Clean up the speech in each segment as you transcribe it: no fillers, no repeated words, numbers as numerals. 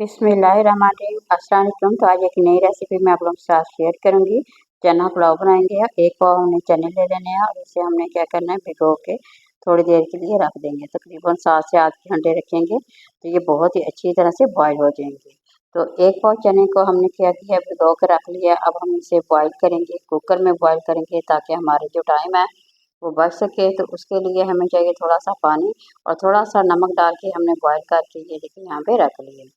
बिस्मिल्लाहिर्रहमानिर्रहीम। अस्सलाम वालेकुम। तो आज एक नई रेसिपी मैं आप लोगों के साथ शेयर करूंगी। चना पुलाव बनाएंगे। एक पाव हमने चने ले लेने हैं और इसे हमने क्या करना है, भिगो के थोड़ी देर के लिए रख देंगे। तकरीबन 7 से 8 घंटे रखेंगे तो ये बहुत ही अच्छी तरह से बॉयल हो जाएंगे। तो एक पाव चने को हमने क्या किया, भिगो के रख लिया। अब हम इसे बॉयल करेंगे, कुकर में बॉयल करेंगे ताकि हमारे जो टाइम है वो बच सके। तो उसके लिए हमें चाहिए थोड़ा सा पानी और थोड़ा सा नमक डाल के हमने बॉयल करके ये देखिए यहाँ पे रख लिए।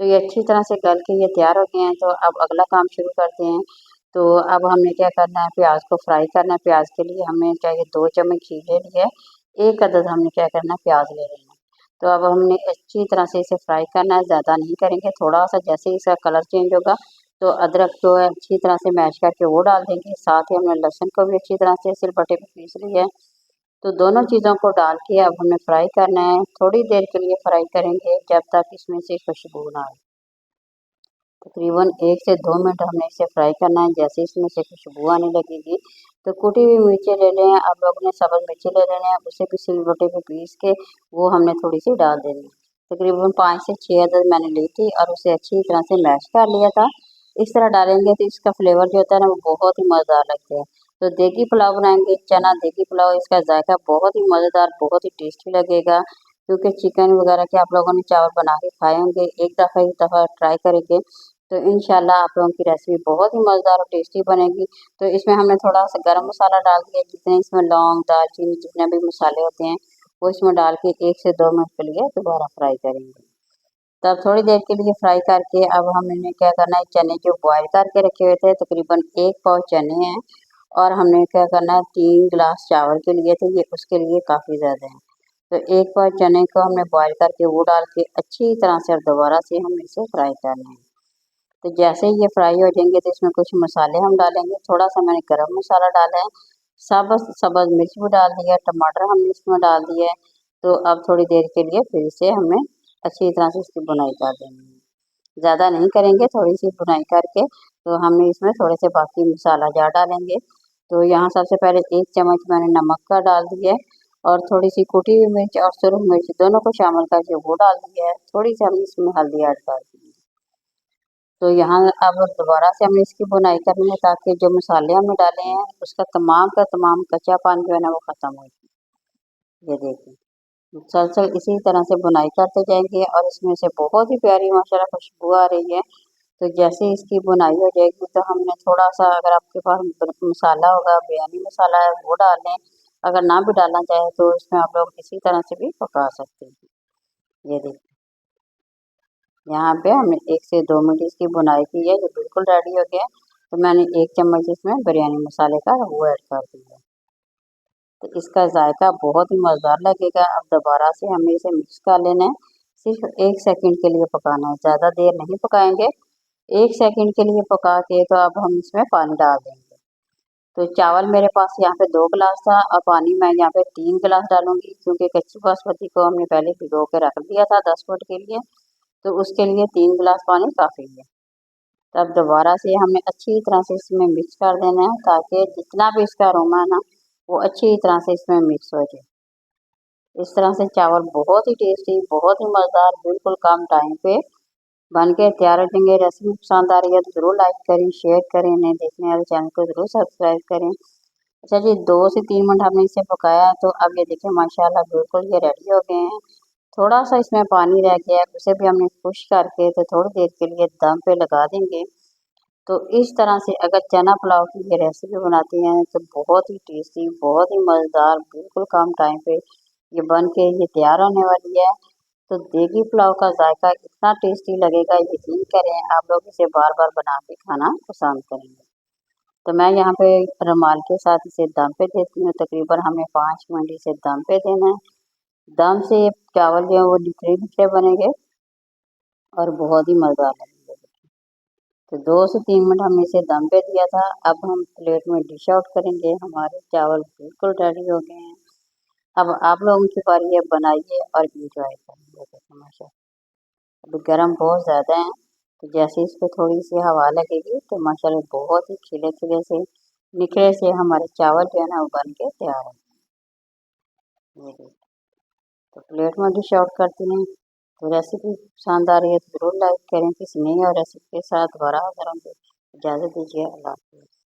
तो ये अच्छी तरह से गल के ये तैयार हो गए हैं। तो अब अगला काम शुरू करते हैं। तो अब हमने क्या करना है, प्याज को फ्राई करना है। प्याज के लिए हमें चाहिए 2 चम्मच घी ले लिया है। 1 अदद हमने क्या करना है, प्याज ले लेना है। तो अब हमने अच्छी तरह से इसे फ्राई करना है, ज़्यादा नहीं करेंगे। थोड़ा सा जैसे ही इसका कलर चेंज होगा तो अदरक जो है अच्छी तरह से मैश करके वो डाल देंगे। साथ ही हमने लहसुन को भी अच्छी तरह से सिलबट्टे पे पीस लिया है। तो दोनों चीज़ों को डाल के अब हमें फ्राई करना है। थोड़ी देर के लिए फ्राई करेंगे जब तक इसमें से खुशबू ना आए। तकरीबन 1 से 2 मिनट हमने इसे फ्राई करना है। जैसे इसमें से खुशबू आने लगेगी तो कुटी हुई मिर्चें ले लें। आप लोगों ने सब्ज़ मिर्चें ले लेने हैं, उसे भी सिलबट्टे पे पीस के वो हमने थोड़ी सी डाल देनी है। तकरीबन 5 से 6 अदद मैंने ली थी और उसे अच्छी तरह से मैश कर लिया था। इस तरह डालेंगे तो इसका फ्लेवर जो होता है ना वो बहुत ही मज़ेदार लगता है। तो देगी पुलाव बनाएंगे, चना देगी पुलाव, इसका जायका बहुत ही मज़ेदार, बहुत ही टेस्टी लगेगा। क्योंकि चिकन वगैरह के आप लोगों ने चावल बना के खाए होंगे, एक दफ़ा ट्राई करेंगे तो इंशाल्लाह आप लोगों की रेसिपी बहुत ही मज़ेदार और टेस्टी बनेगी। तो इसमें हमने थोड़ा सा गरम मसाला डाल दिया, जितने इसमें लौंग, दालचीनी, जितने भी मसाले होते हैं वो इसमें डाल के 1 से 2 मिनट के लिए दोबारा फ्राई करेंगे। तब थोड़ी देर के लिए फ्राई करके अब हमने क्या करना है, चने जो बॉयल करके रखे हुए थे, तकरीबन 1 पाव चने हैं और हमने क्या करना है, 3 गिलास चावल के लिए थे, ये उसके लिए काफ़ी ज़्यादा है। तो 1 पाव चने को हमने बॉयल करके वो डाल के अच्छी तरह से और दोबारा से हम इसे फ्राई करना है। तो जैसे ही ये फ्राई हो जाएंगे तो इसमें कुछ मसाले हम डालेंगे। थोड़ा सा मैंने गरम मसाला डाला है, सब्ज़ मिर्च भी डाल दिया, टमाटर हमने इसमें डाल दिया है। तो अब थोड़ी देर के लिए फिर से हमें अच्छी तरह से इसकी भुनाई कर देनी है। ज़्यादा नहीं करेंगे, थोड़ी सी भुनाई करके तो हमने इसमें थोड़े से बाकी मसाला जार डालेंगे। तो यहाँ सबसे पहले 1 चम्मच मैंने नमक का डाल दिया है और थोड़ी सी कुटी हुई मिर्च और सुरख मिर्च दोनों को शामिल करके वो डाल दिया है। थोड़ी सी हमने इसमें हल्दी ऐड कर दी है। तो यहाँ अब दोबारा से हमें इसकी भुनाई करनी है ताकि जो मसाले हमने डाले हैं उसका तमाम का तमाम कच्चापन जो है ना वो ख़त्म हो जाए। ये देखिए, मुसलसल इसी तरह से बुनाई करते जाएंगे और इसमें से बहुत ही प्यारी माशाल्लाह खुशबू आ रही है। तो जैसे ही इसकी बुनाई हो जाएगी तो हमने थोड़ा सा, अगर आपके पास मसाला होगा, बिरयानी मसाला है वो डाल लें। अगर ना भी डालना चाहे तो इसमें आप लोग इसी तरह से भी पका सकते हैं। ये देखिए, यहाँ पे हमने 1 से 2 मिनट इसकी बुनाई की है, ये बिल्कुल रेडी हो गया। तो मैंने 1 चम्मच इसमें बिरयानी मसाले का वो ऐड कर दिया। तो इसका जायका बहुत ही मज़ेदार लगेगा। अब दोबारा से हमें इसे मिक्स कर लेना है। सिर्फ 1 सेकंड के लिए पकाना है, ज़्यादा देर नहीं पकाएंगे। 1 सेकंड के लिए पका के तो अब हम इसमें पानी डाल देंगे। तो चावल मेरे पास यहाँ पे 2 गिलास था और पानी मैं यहाँ पे 3 गिलास डालूंगी, क्योंकि कच्ची बासमती को हमने पहले भिगो के रख दिया था 10 मिनट के लिए। तो उसके लिए 3 गिलास पानी काफ़ी है। तब दोबारा से हमें अच्छी तरह से इसमें मिक्स कर देना है ताकि जितना भी इसका अरोमा है ना वो अच्छी तरह से इसमें मिक्स हो जाए। इस तरह से चावल बहुत ही टेस्टी, बहुत ही मज़ेदार, बिल्कुल कम टाइम पे बन के तैयार हो जाएंगे। रेसिपी पसंद आ रही है तो ज़रूर लाइक करें, शेयर करें, नए देखने वाले चैनल को ज़रूर सब्सक्राइब करें। अच्छा जी, 2 से 3 मिनट हमने इसे पकाया तो अब ये देखिए माशाल्लाह बिल्कुल ये रेडी हो गए हैं। थोड़ा सा इसमें पानी रह गया है, उसे भी हमने खुश करके तो थोड़ी देर के लिए दम पे लगा देंगे। तो इस तरह से अगर चना पुलाव की ये रेसिपी बनाती हैं तो बहुत ही टेस्टी, बहुत ही मज़ेदार, बिल्कुल कम टाइम पे ये बन के ये तैयार होने वाली है। तो देगी पुलाव का जायका इतना टेस्टी लगेगा, यकीन करें आप लोग इसे बार बार बना के खाना पसंद करेंगे। तो मैं यहाँ पे रुमाल के साथ इसे दम पे देती हूँ। तकरीबन हमें 5 मिनट इसे दम पे देना है। दम से चावल जो है वो निखरे निखरे बनेंगे और बहुत ही मज़ेदार लगेंगे। तो 2 से 3 मिनट हमने इसे दम पे दिया था। अब हम प्लेट में डिश आउट करेंगे। हमारे चावल बिल्कुल रेडी हो गए हैं। अब आप लोगों की बारी है, बनाइए और एंजॉय करिए। देखिए माशाल्लाह अभी गर्म बहुत ज़्यादा है, तो जैसे इस पे थोड़ी सी हवा लगेगी तो माशाल्लाह बहुत ही खिले खिले से निखरे से हमारे चावल जो है ना वो बन के तैयार है। ये देखिए, तो प्लेट में डिश आउट करती हैं। तो रेसिपी पसंद आ रही है तो ज़रूर लाइक करें। किसी नई और रेसिपी के साथ दोबारा हाज़िर होंगे। इजाज़त दीजिए। अल्लाह हाफ़िज़।